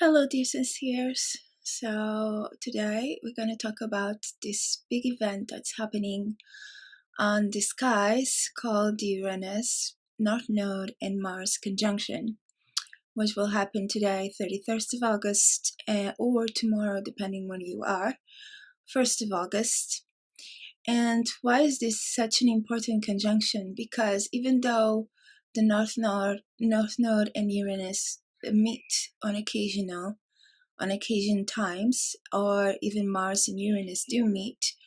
Hello, dear sinceres. So, today we're going to talk about this big event that's happening on the skies called the Uranus, North Node, and Mars conjunction, which will happen today, 31st of August, or tomorrow, depending when you are, 1st of August. And why is this such an important conjunction? Because even though the North Node and Uranus meet on occasion times, or even Mars and Uranus do meet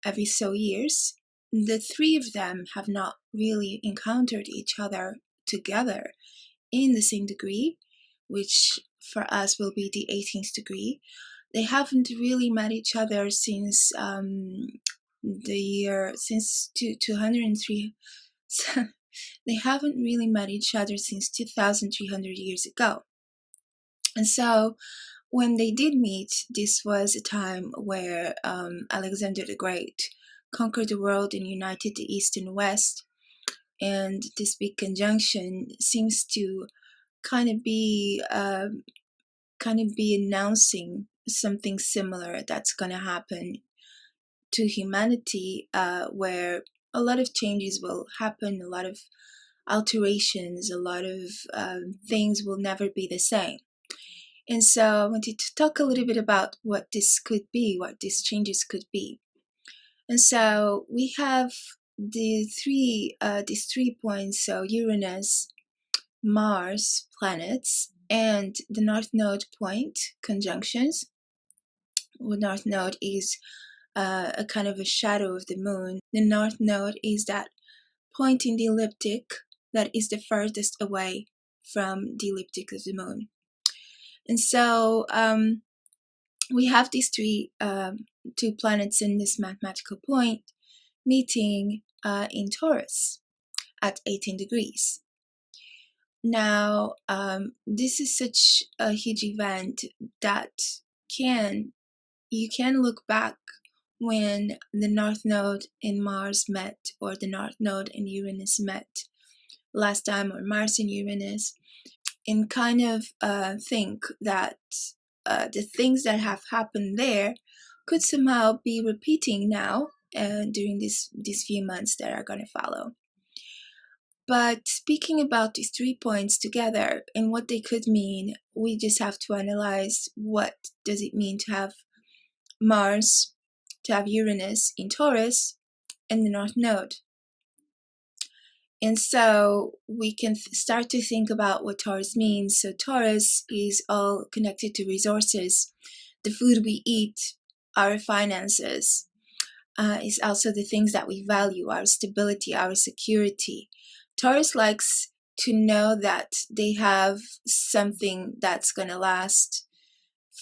every so years, the three of them have not really encountered each other together in the same degree, which for us will be the 18th degree. They haven't really met each other since since 203. They haven't really met each other since 2,300 years ago. And so when they did meet, this was a time where Alexander the Great conquered the world and united the East and West. And this big conjunction seems to kind of be announcing something similar that's going to happen to humanity, where a lot of changes will happen, a lot of alterations, a lot of things will never be the same. And so I wanted to talk a little bit about what this could be, what these changes could be. And so we have these 3 points, so Uranus, Mars planets, and the North Node point conjunctions. The North Node is a kind of a shadow of the moon. The North Node is that point in the ecliptic that is the furthest away from the ecliptic of the moon. And so we have these 2 planets in this mathematical point meeting in Taurus at 18 degrees. Now, this is such a huge event that you can look back when the North Node and Mars met, or the North Node and Uranus met last time, or Mars and Uranus, and kind of think that the things that have happened there could somehow be repeating now during these few months that are going to follow. But speaking about these 3 points together and what they could mean, we just have to analyze what does it mean to have Mars, to have Uranus in Taurus, and the North Node. And so we can start to think about what Taurus means. So Taurus is all connected to resources, the food we eat, our finances. Is also the things that we value, our stability, our security. Taurus likes to know that they have something that's going to last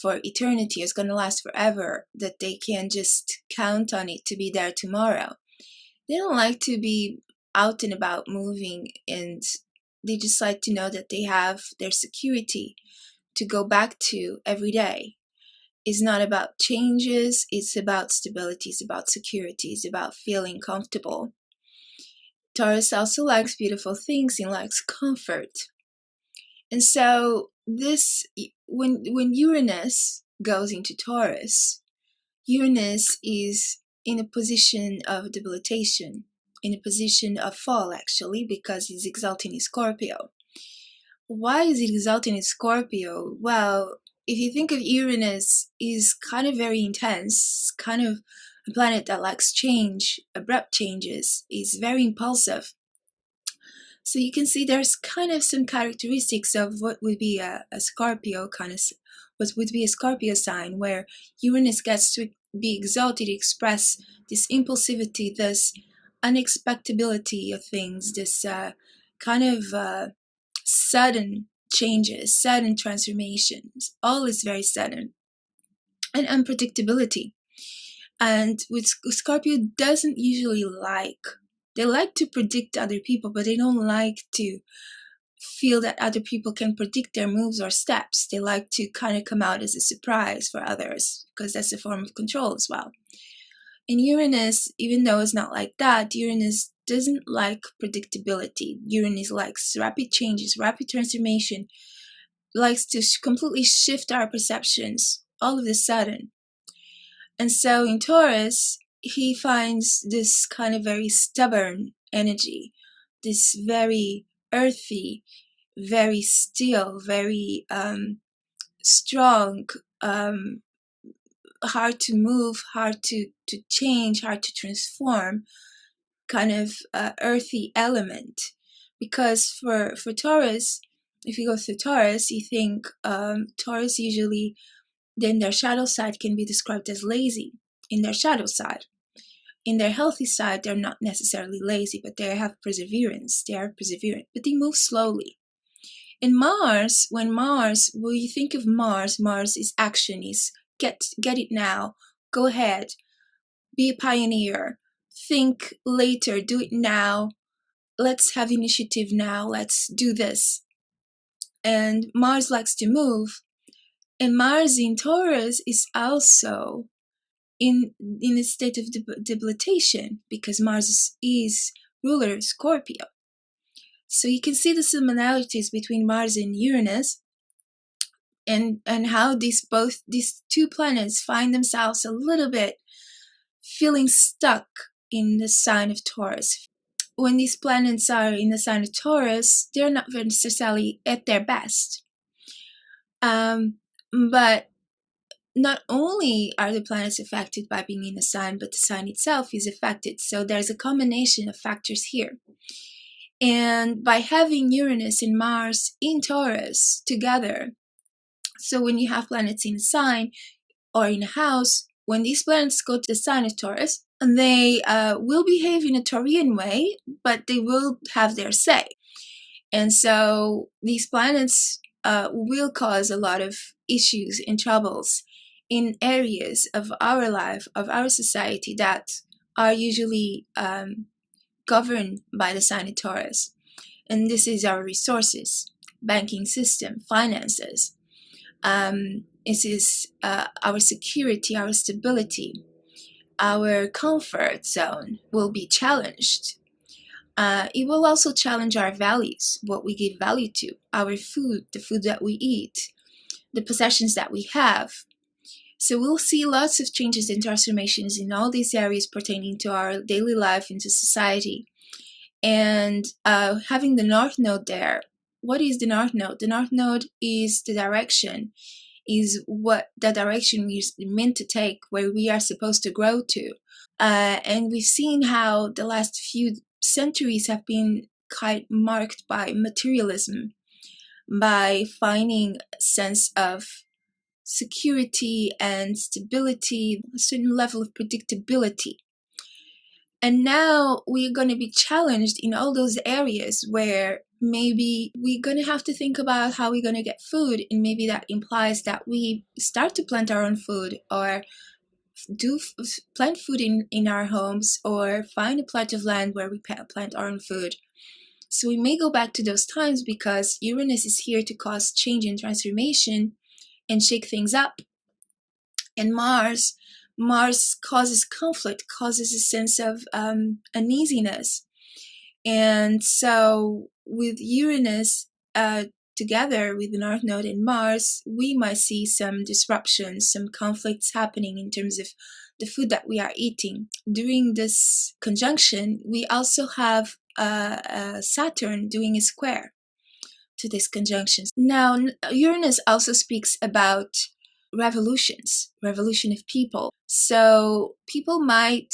for eternity, it's going to last forever, that they can just count on it to be there tomorrow. They don't like to be out and about moving, and they just like to know that they have their security to go back to every day. It's not about changes, it's about stability, it's about security, it's about feeling comfortable. Taurus also likes beautiful things and likes comfort. And so this, when Uranus goes into Taurus, Uranus is in a position of debilitation, in a position of fall actually, because he's exalting in Scorpio. Why is it exalting in Scorpio? Well, if you think of Uranus, is kind of very intense, kind of a planet that likes change, abrupt changes, is very impulsive. So you can see there's kind of some characteristics of what would be a Scorpio what would be a Scorpio sign, where Uranus gets to be exalted, express this impulsivity, this unexpectability of things, this kind of sudden changes, sudden transformations. All is very sudden, and unpredictability. And with Scorpio doesn't usually they like to predict other people, but they don't like to feel that other people can predict their moves or steps. They like to kind of come out as a surprise for others, because that's a form of control as well. And Uranus, even though it's not like that, Uranus doesn't like predictability. Uranus likes rapid changes, rapid transformation, likes to completely shift our perceptions all of a sudden. And so in Taurus, he finds this kind of very stubborn energy, this very earthy, very still, very strong, hard to move, hard to change, hard to transform, kind of earthy element. Because for Taurus, if you go through Taurus, you think Taurus usually, then their shadow side can be described as lazy in their shadow side. In their healthy side, they're not necessarily lazy, but they have perseverance. They are perseverant, but they move slowly. In Mars, when you think of Mars, Mars is action, is get it now, go ahead, be a pioneer, think later, do it now, let's have initiative now, let's do this. And Mars likes to move. And Mars in Taurus is also in a state of debilitation, because Mars is ruler of Scorpio. So you can see the similarities between Mars and Uranus, and how these two planets find themselves a little bit feeling stuck in the sign of Taurus. When these planets are in the sign of Taurus, they're not necessarily at their best. But not only are the planets affected by being in the sign, but the sign itself is affected. So there's a combination of factors here. And by having Uranus and Mars in Taurus together, so when you have planets in a sign or in a house, when these planets go to the sign of Taurus, they will behave in a Taurian way, but they will have their say. And so these planets will cause a lot of issues and troubles in areas of our life, of our society, that are usually governed by the sign of Taurus. And this is our resources, banking system, finances. This is our security, our stability, our comfort zone will be challenged. It will also challenge our values, what we give value to, our food, the food that we eat, the possessions that we have. So we'll see lots of changes and transformations in all these areas pertaining to our daily life and to society. And having the North Node there, what is the North Node? The North Node is the direction, is what the direction we're meant to take, where we are supposed to grow to. And we've seen how the last few centuries have been quite marked by materialism, by finding a sense of security and stability, a certain level of predictability. And now we're going to be challenged in all those areas where maybe we're going to have to think about how we're going to get food, and maybe that implies that we start to plant our own food, or plant food in our homes, or find a plot of land where we plant our own food. So we may go back to those times, because Uranus is here to cause change and transformation and shake things up. And Mars causes conflict, causes a sense of uneasiness. And so with Uranus together with the North Node and Mars, we might see some disruptions, some conflicts happening in terms of the food that we are eating. During this conjunction, we also have Saturn doing a square to this conjunction. Now, Uranus also speaks about revolution of people. So people might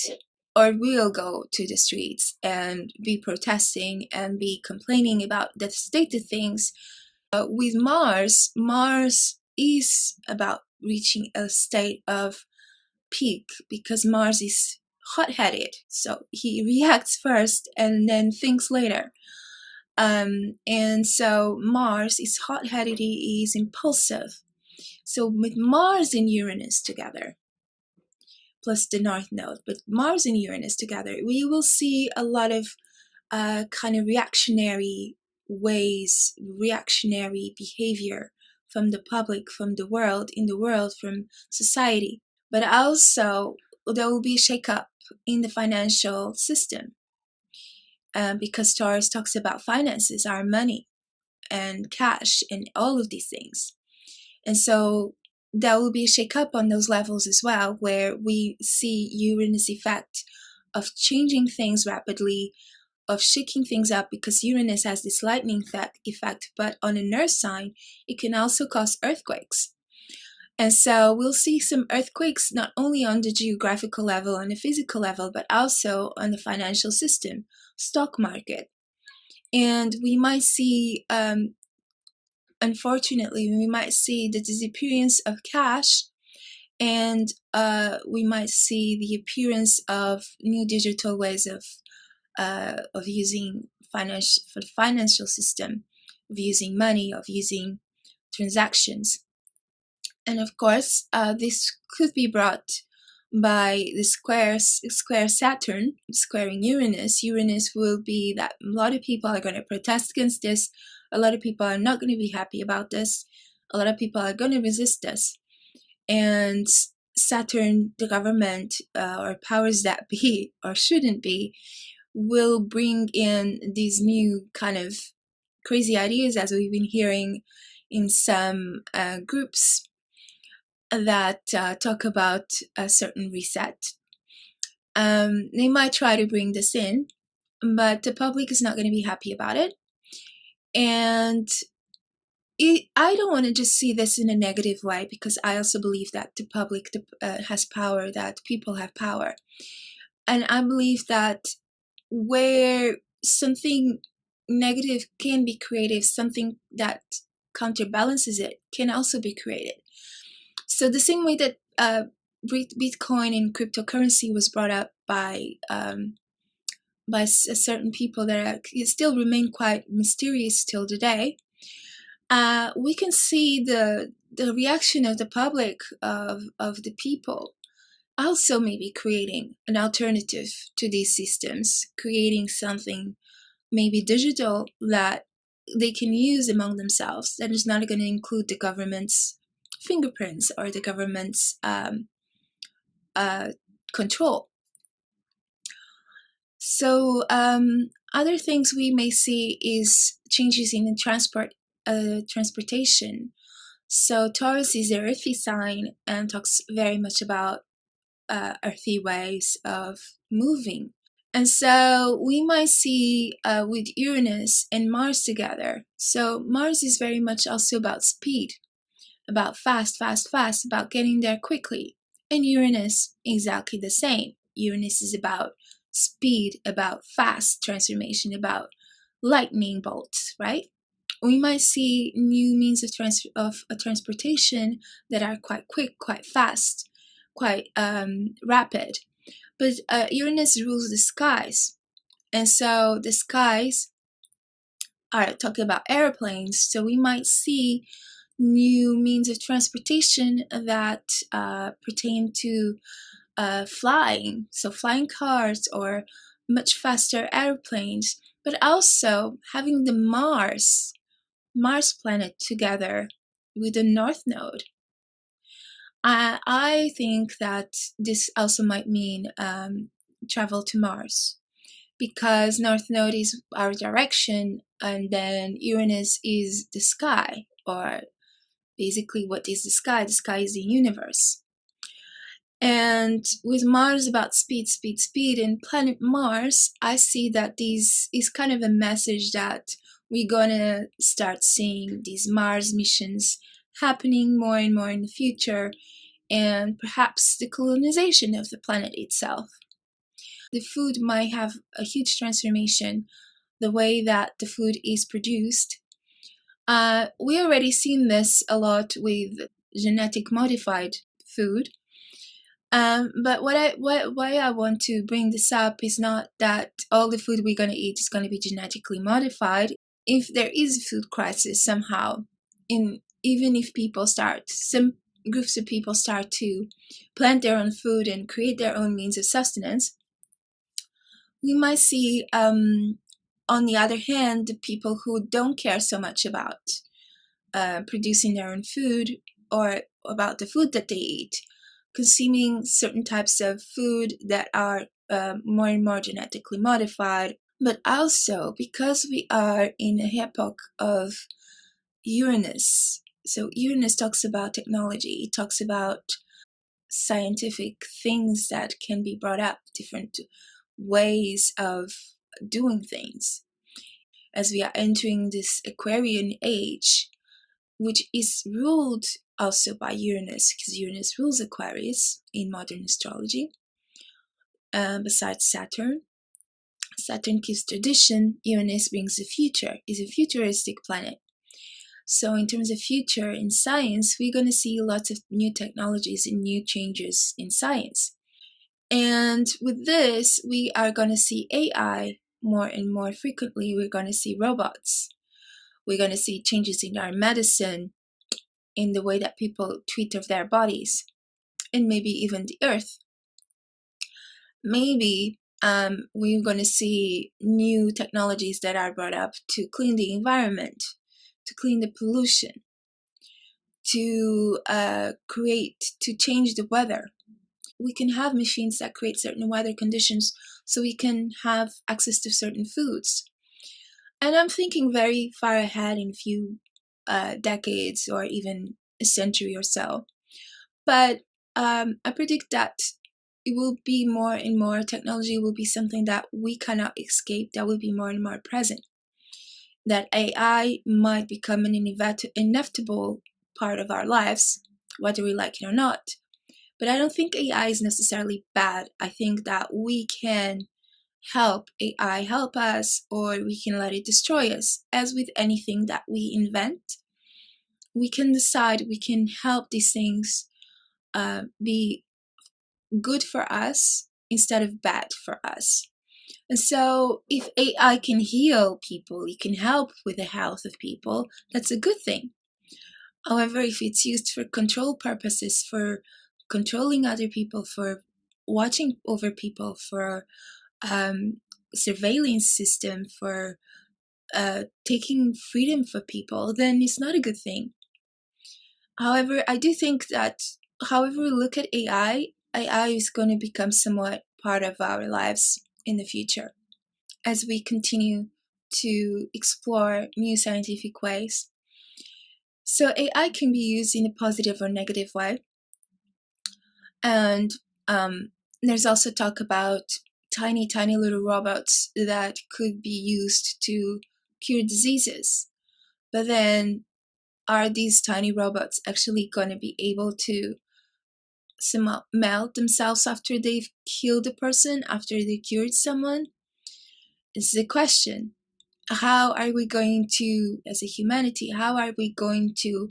or will go to the streets and be protesting and be complaining about the state of things. With Mars is about reaching a state of peak, because Mars is hot-headed. So he reacts first and then thinks later. And so Mars is hot-headed, he is impulsive. So with Mars and Uranus together, plus the North Node, but Mars and Uranus together, we will see a lot of kind of reactionary ways, reactionary behavior from the public, from the world, in the world, from society. But also there will be a shake-up in the financial system, because Taurus talks about finances, our money. and cash and all of these things. And so there will be a shake-up on those levels as well, where we see Uranus effect of changing things rapidly, of shaking things up, because Uranus has this lightning effect, but on an earth sign, it can also cause earthquakes. And so we'll see some earthquakes not only on the geographical level, on the physical level, but also on the financial system, stock market. And we might see, unfortunately, we might see the disappearance of cash, and we might see the appearance of new digital ways of using for the financial system, of using money, of using transactions. And of course, this could be brought by the square Saturn squaring Uranus. Uranus will be that a lot of people are going to protest against this. A lot of people are not going to be happy about this. A lot of people are going to resist this. And Saturn, the government, or powers that be, or shouldn't be, will bring in these new kind of crazy ideas, as we've been hearing in some groups that talk about a certain reset. They might try to bring this in, but the public is not going to be happy about it. And I don't want to just see this in a negative way, because I also believe that the public has power, that people have power. And I believe that where something negative can be creative, something that counterbalances it can also be created. So the same way that Bitcoin and cryptocurrency was brought up by certain people that still remain quite mysterious till today, we can see the reaction of the public, of the people, also maybe creating an alternative to these systems, creating something maybe digital that they can use among themselves, that is not going to include the government's fingerprints or the government's control. So other things we may see is changes in transportation. So Taurus is an earthy sign and talks very much about earthy ways of moving. And so we might see with Uranus and Mars together. So Mars is very much also about speed, about fast, about getting there quickly. And Uranus, exactly the same. Uranus is about speed, about fast transformation, about lightning bolts, right? We might see new means of transportation that are quite quick, quite fast, quite rapid. But Uranus rules the skies. And so the skies are talking about airplanes. So we might see new means of transportation that pertain to flying. So flying cars or much faster airplanes, but also having the Mars planet together with the North Node. I think that this also might mean travel to Mars, because North Node is our direction, and then Uranus is the sky, or basically what is the sky? The sky is the universe. And with Mars about speed, and planet Mars, I see that this is kind of a message that we're gonna start seeing these Mars missions happening more and more in the future, and perhaps the colonization of the planet itself. The food might have a huge transformation, the way that the food is produced. We already seen this a lot with genetic modified food. But why I want to bring this up is not that all the food we're going to eat is going to be genetically modified. If there is a food crisis somehow, even if some groups of people start to plant their own food and create their own means of sustenance, we might see, on the other hand, the people who don't care so much about producing their own food or about the food that they eat, consuming certain types of food that are more and more genetically modified, But also because we are in a epoch of Uranus. So Uranus talks about technology, it talks about scientific things that can be brought up, different ways of doing things. As we are entering this Aquarian age, which is ruled also by Uranus, because Uranus rules Aquarius in modern astrology, besides Saturn. Saturn gives tradition, Uranus brings the future, is a futuristic planet. So in terms of future in science, we're going to see lots of new technologies and new changes in science. And with this, we are going to see AI more and more frequently. We're going to see robots. We're going to see changes in our medicine, in the way that people treat of their bodies, and maybe even the earth. Maybe we're going to see new technologies that are brought up to clean the environment, to clean the pollution, to change the weather. We can have machines that create certain weather conditions so we can have access to certain foods. And I'm thinking very far ahead in a few decades or even a century or so. But I predict that it will be more and more, technology will be something that we cannot escape, that will be more and more present. That AI might become an inevitable part of our lives, whether we like it or not. But I don't think AI is necessarily bad. I think that we can help AI help us, or we can let it destroy us. As with anything that we invent, we can decide, we can help these things be good for us instead of bad for us. And so if AI can heal people, it can help with the health of people, that's a good thing. However, if it's used for control purposes, for controlling other people, for watching over people, for surveillance system, for taking freedom for people, then it's not a good thing. However, I do think that however we look at AI is going to become somewhat part of our lives in the future as we continue to explore new scientific ways. So AI can be used in a positive or negative way. And there's also talk about tiny, tiny little robots that could be used to cure diseases. But then, are these tiny robots actually going to be able to somehow melt themselves after they've killed a person, after they cured someone? This is a question. How are we going to, as a humanity, how are we going to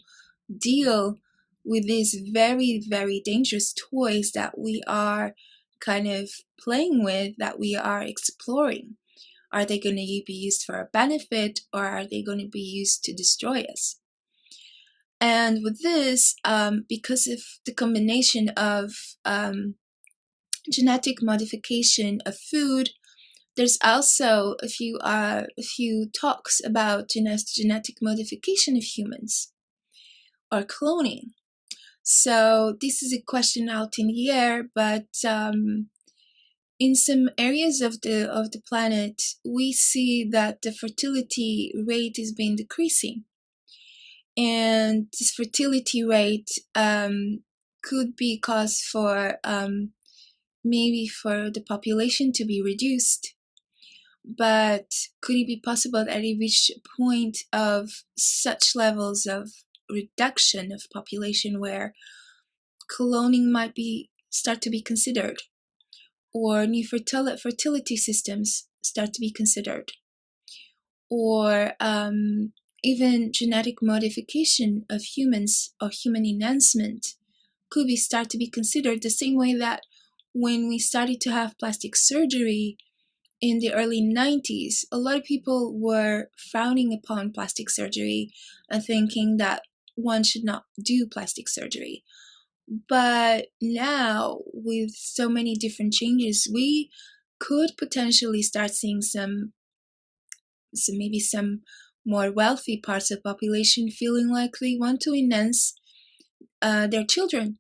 deal with these very, very dangerous toys that we are kind of playing with, that we are exploring? Are they going to be used for a benefit, or are they going to be used to destroy us? And with this, because of the combination of genetic modification of food, there's also a few talks about genetic modification of humans or cloning. So this is a question out in the air, but in some areas of the planet, we see that the fertility rate is been decreasing, and this fertility rate could be cause for maybe for the population to be reduced. But could it be possible that it reached a point of such levels of reduction of population where cloning might start to be considered, or new fertility systems start to be considered, or even genetic modification of humans or human enhancement could start to be considered, the same way that when we started to have plastic surgery in the early 90s, a lot of people were frowning upon plastic surgery and thinking that one should not do plastic surgery. But now, with so many different changes, we could potentially start seeing some more wealthy parts of the population feeling like they want to enhance their children,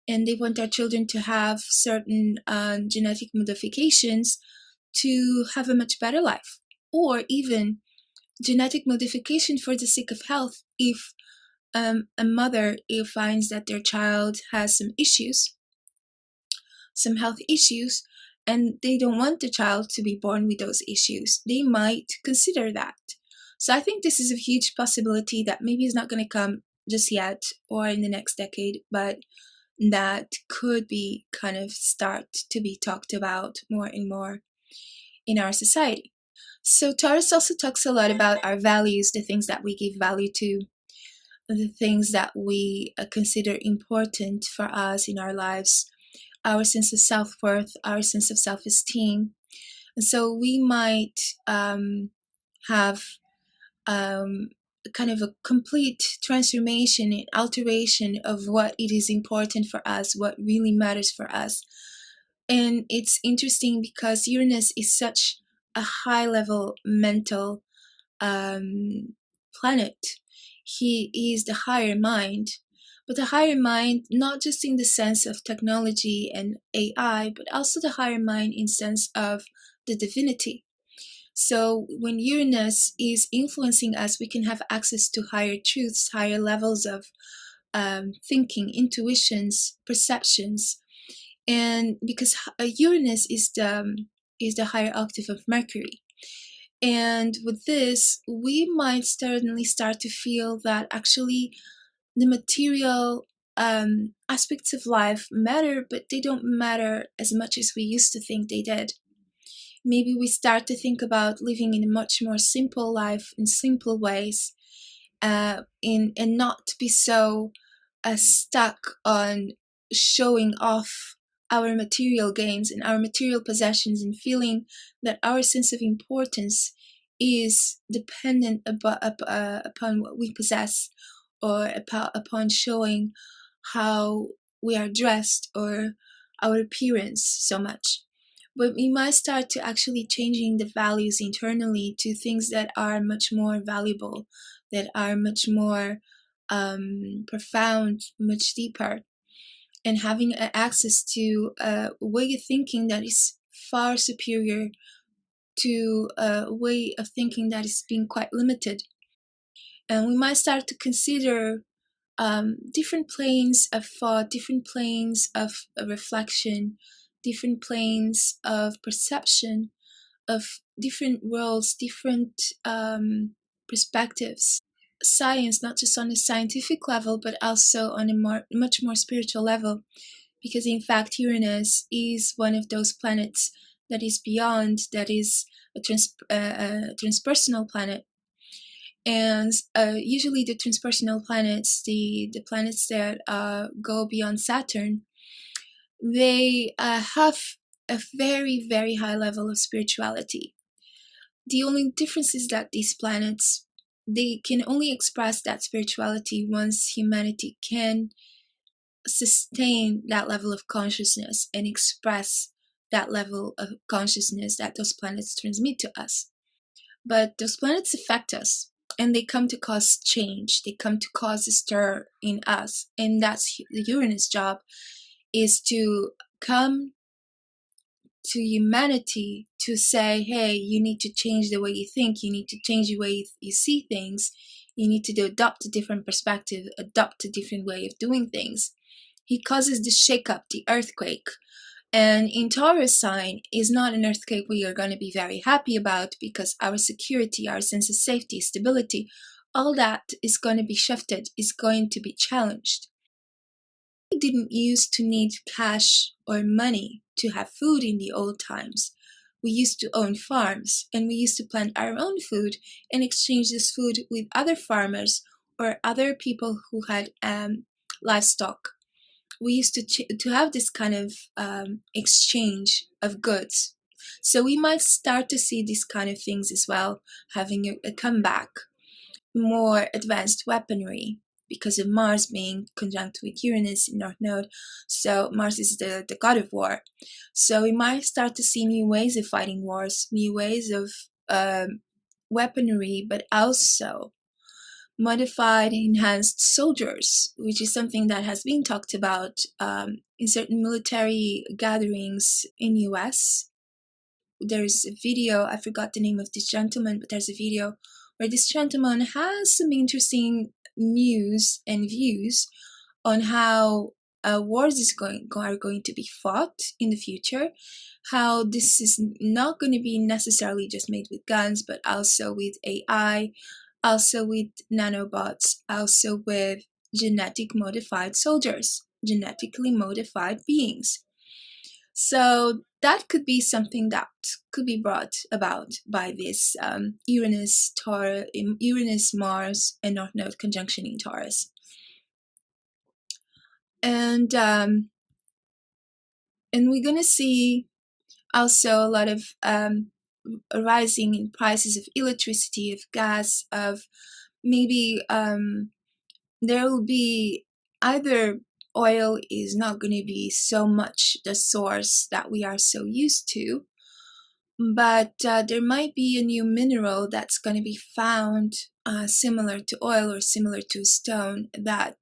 and they want their children to have certain genetic modifications to have a much better life, or even genetic modification for the sake of health. If a mother finds that their child has some health issues, and they don't want the child to be born with those issues, they might consider that. So I think this is a huge possibility that maybe is not going to come just yet or in the next decade, but that could be kind of start to be talked about more and more in our society. So Taurus also talks a lot about our values, the things that we give value to, the things that we consider important for us in our lives, our sense of self-worth, our sense of self-esteem. And so we might have kind of a complete transformation and alteration of what it is important for us, what really matters for us. And it's interesting because Uranus is such a high-level mental planet. He is the higher mind, but the higher mind not just in the sense of technology and AI, but also the higher mind in sense of the divinity. So when Uranus is influencing us, we can have access to higher truths, higher levels of thinking, intuitions, perceptions, and because Uranus is the higher octave of Mercury. And with this, we might suddenly start to feel that actually the material aspects of life matter, but they don't matter as much as we used to think they did. Maybe we start to think about living in a much more simple life in simple ways, and not be so stuck on showing off our material gains and our material possessions, and feeling that our sense of importance is dependent upon what we possess, or upon showing how we are dressed or our appearance so much. But we might start to actually changing the values internally to things that are much more valuable, that are much more profound, much deeper, and having access to a way of thinking that is far superior to a way of thinking that is being quite limited. And we might start to consider different planes of thought, different planes of reflection, different planes of perception, of different worlds, different perspectives. Science, not just on a scientific level, but also on a much more spiritual level, because in fact Uranus is one of those planets that is beyond, that is a transpersonal planet. And usually the transpersonal planets, the planets that go beyond Saturn, they have a very, very high level of spirituality. The only difference is that these planets, they can only express that spirituality once humanity can sustain that level of consciousness and express that level of consciousness that those planets transmit to us. But those planets affect us, and they come to cause change. They come to cause a stir in us. And that's the Uranus job, is to come to humanity to say, hey, you need to change the way you think. You need to change the way you see things. You need to adopt a different perspective, adopt a different way of doing things. He causes the shake-up, the earthquake. And in Taurus sign is not an earthquake we are going to be very happy about, because our security, our sense of safety, stability, all that is going to be shifted, is going to be challenged. We didn't used to need cash or money to have food in the old times. We used to own farms, and we used to plant our own food and exchange this food with other farmers or other people who had livestock. We used to have this kind of exchange of goods. So we might start to see these kind of things as well, having a comeback, more advanced weaponry, because of Mars being conjunct with Uranus in North Node. So Mars is the god of war. So we might start to see new ways of fighting wars, new ways of weaponry, but also modified, enhanced soldiers, which is something that has been talked about in certain military gatherings in US. there's a video, I forgot the name of this gentleman, but there's a video where this gentleman has some interesting news and views on how wars are going to be fought in the future, how this is not going to be necessarily just made with guns, but also with AI, also with nanobots, also with genetic modified soldiers, genetically modified beings. So that could be something that could be brought about by this Uranus, Mars, and North Node conjunction in Taurus. And we're gonna see also a lot of rising in prices of electricity, of gas, of maybe there will be either oil is not going to be so much the source that we are so used to, but there might be a new mineral that's going to be found similar to oil or similar to stone that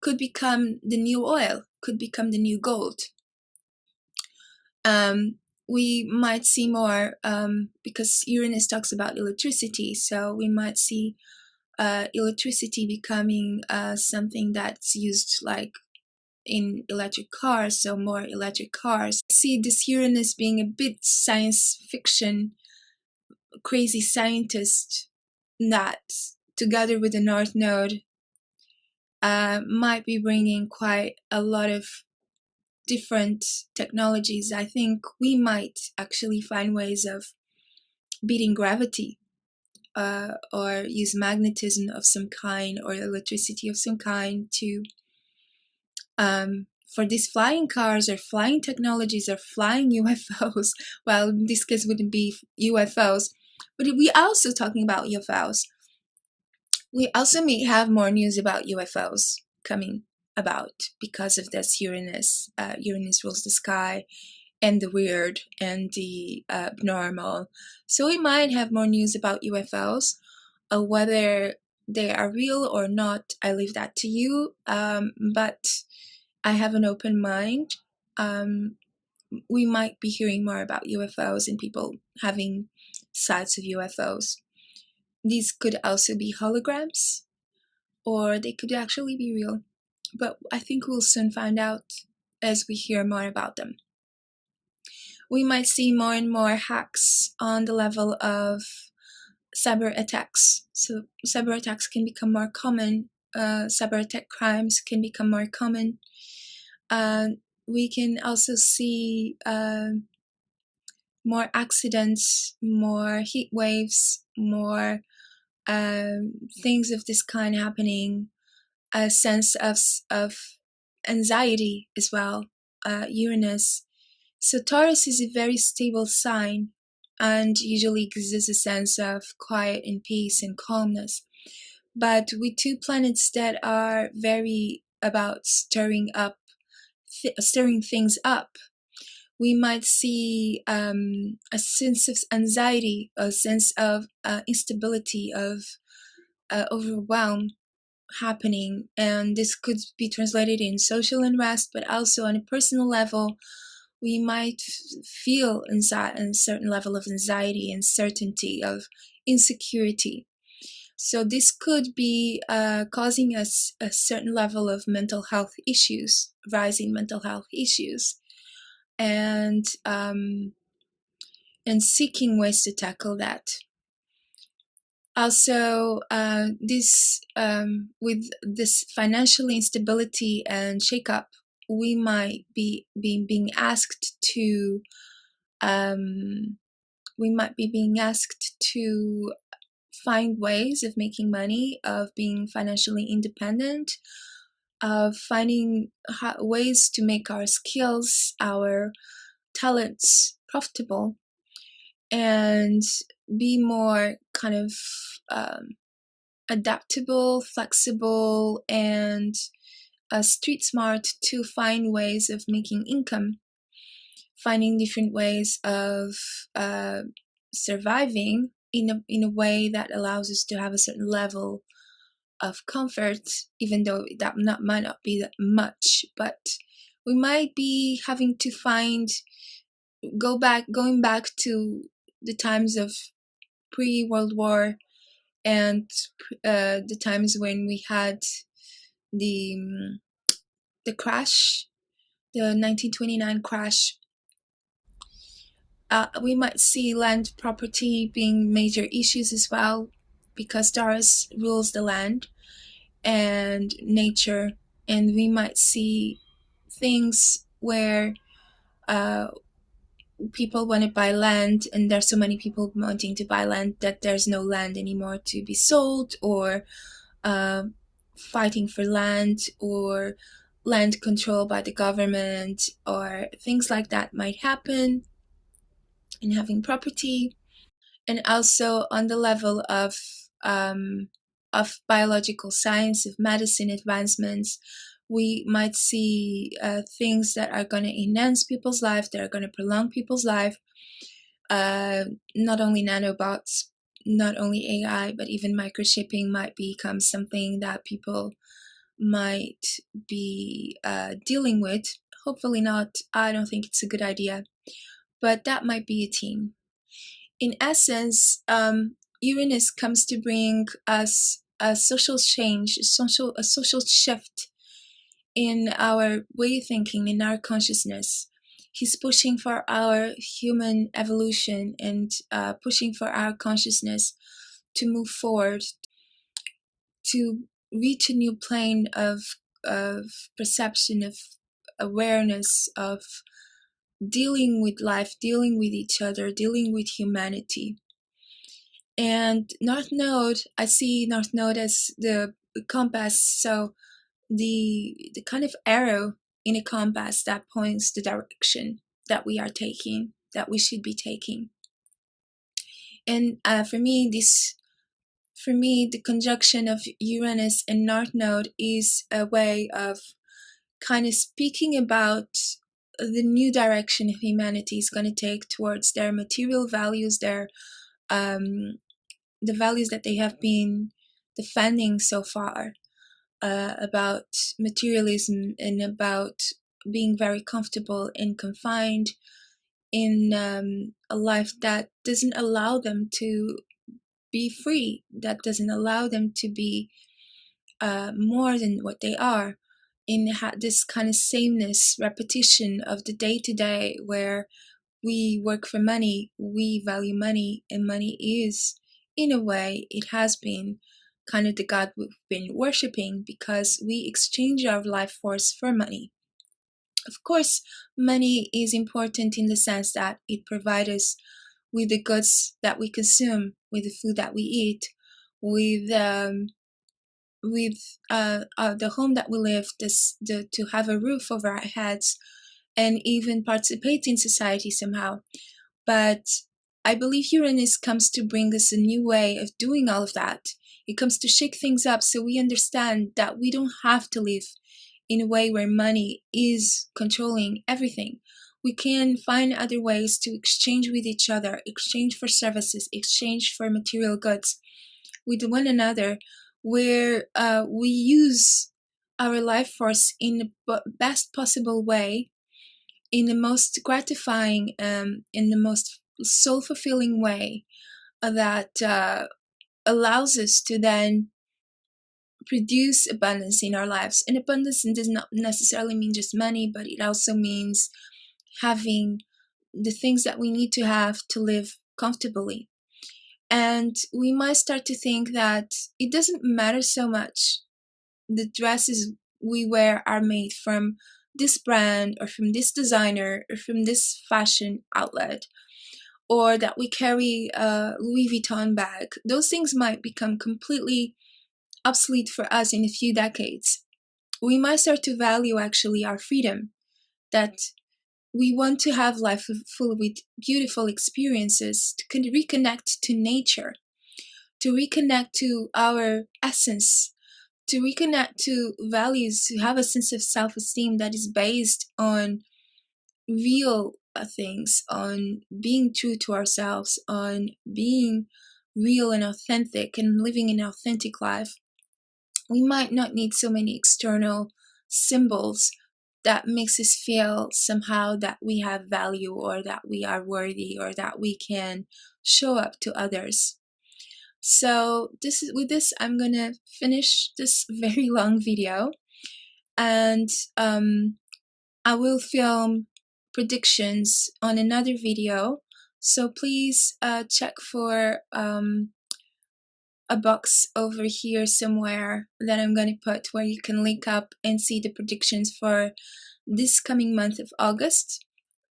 could become the new oil, could become the new gold. We might see more because Uranus talks about electricity, so we might see electricity becoming something that's used like in electric cars, so more electric cars. See this Uranus being a bit science fiction, crazy scientist that together with the North Node might be bringing quite a lot of different technologies. I think we might actually find ways of beating gravity or use magnetism of some kind or electricity of some kind to for these flying cars or flying technologies or flying UFOs. Well, in this case wouldn't be UFOs, but we also talking about UFOs. We also may have more news about UFOs coming about because of this Uranus. Uranus rules the sky and the weird and the abnormal. So we might have more news about UFOs. Whether they are real or not, I leave that to you. But I have an open mind. We might be hearing more about UFOs and people having sights of UFOs. These could also be holograms, or they could actually be real. But I think we'll soon find out as we hear more about them. We might see more and more hacks on the level of cyber attacks. So cyber attacks can become more common. Cyber attack crimes can become more common. We can also see more accidents, more heat waves, more things of this kind happening. A sense of anxiety as well. Uranus. So Taurus is a very stable sign and usually gives us a sense of quiet and peace and calmness. But with two planets that are very about stirring things up, we might see a sense of anxiety, a sense of instability, of overwhelm happening, and this could be translated in social unrest, but also on a personal level. We might feel a certain level of anxiety, uncertainty, of insecurity. So this could be causing us a certain level of mental health issues, rising mental health issues, and seeking ways to tackle that. Also, with this financial instability and shakeup, we might be being asked to find ways of making money, of being financially independent, of finding ways to make our skills, our talents profitable, and be more kind of adaptable, flexible, and street smart to find ways of making income, finding different ways of surviving in a way that allows us to have a certain level of comfort, even though that might not be that much. But we might be having to find going back to the times of pre-World War and the times when we had the crash, the 1929 crash. We might see land property being major issues as well, because Taurus rules the land and nature, and we might see things where people want to buy land, and there's so many people wanting to buy land that there's no land anymore to be sold, or fighting for land, or land control by the government, or things like that might happen in having property. And also on the level of biological science, of medicine advancements, we might see things that are going to enhance people's life, that are going to prolong people's life. Not only nanobots, not only AI, but even microchipping might become something that people might be dealing with. Hopefully not. I don't think it's a good idea, but that might be a theme. In essence, Uranus comes to bring us a social change, a social shift in our way of thinking, in our consciousness. He's pushing for our human evolution and pushing for our consciousness to move forward, to reach a new plane of perception, of awareness, of dealing with life, dealing with each other, dealing with humanity. And North Node, I see North Node as the compass, so the kind of arrow in a compass that points the direction that we are taking, that we should be taking. And for me, the conjunction of Uranus and North Node is a way of kind of speaking about the new direction humanity is going to take towards their material values, their the values that they have been defending so far, about materialism and about being very comfortable and confined in a life that doesn't allow them to be free, that doesn't allow them to be more than what they are, in this kind of sameness, repetition of the day-to-day, where we work for money, we value money, and money is, in a way, it has been kind of the god we've been worshipping, because we exchange our life force for money. Of course, money is important in the sense that it provides us with the goods that we consume, with the food that we eat, with the home that we live, to have a roof over our heads, and even participate in society somehow. But I believe Uranus comes to bring us a new way of doing all of that. It comes to shake things up, so we understand that we don't have to live in a way where money is controlling everything. We can find other ways to exchange with each other, exchange for services, exchange for material goods with one another, where we use our life force in the best possible way, in the most gratifying, in the most soul-fulfilling way, that allows us to then produce abundance in our lives. And abundance does not necessarily mean just money, but it also means having the things that we need to have to live comfortably. And we might start to think that it doesn't matter so much the dresses we wear are made from this brand, or from this designer, or from this fashion outlet, or that we carry a Louis Vuitton bag. Those things might become completely obsolete for us in a few decades. We might start to value actually our freedom, that we want to have life full with beautiful experiences, to reconnect to nature, to reconnect to our essence, to reconnect to values, to have a sense of self-esteem that is based on real things, on being true to ourselves, on being real and authentic, and living an authentic life. We might not need so many external symbols that makes us feel somehow that we have value, or that we are worthy, or that we can show up to others. So with this, I'm gonna finish this very long video, and I will film predictions on another video. So please check for a box over here somewhere that I'm going to put, where you can link up and see the predictions for this coming month of August.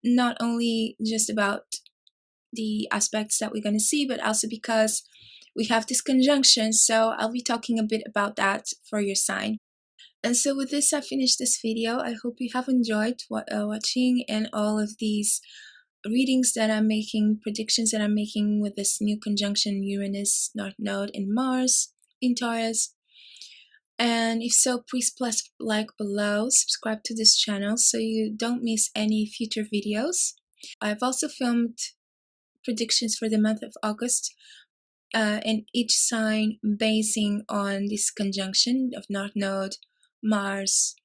Not only just about the aspects that we're going to see, but also because we have this conjunction. So I'll be talking a bit about that for your sign. And so with this, I finished this video. I hope you have enjoyed watching, and all of these readings that I'm making, predictions that I'm making with this new conjunction Uranus, North Node, and Mars in Taurus. And if so, please press like below, subscribe to this channel so you don't miss any future videos. I've also filmed predictions for the month of August, and each sign basing on this conjunction of North Node, Mars,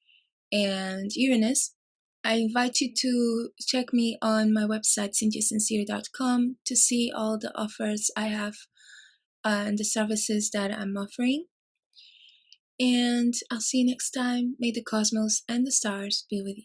and Uranus. I invite you to check me on my website, cynthiasincere.com, to see all the offers I have and the services that I'm offering. And I'll see you next time. May the cosmos and the stars be with you.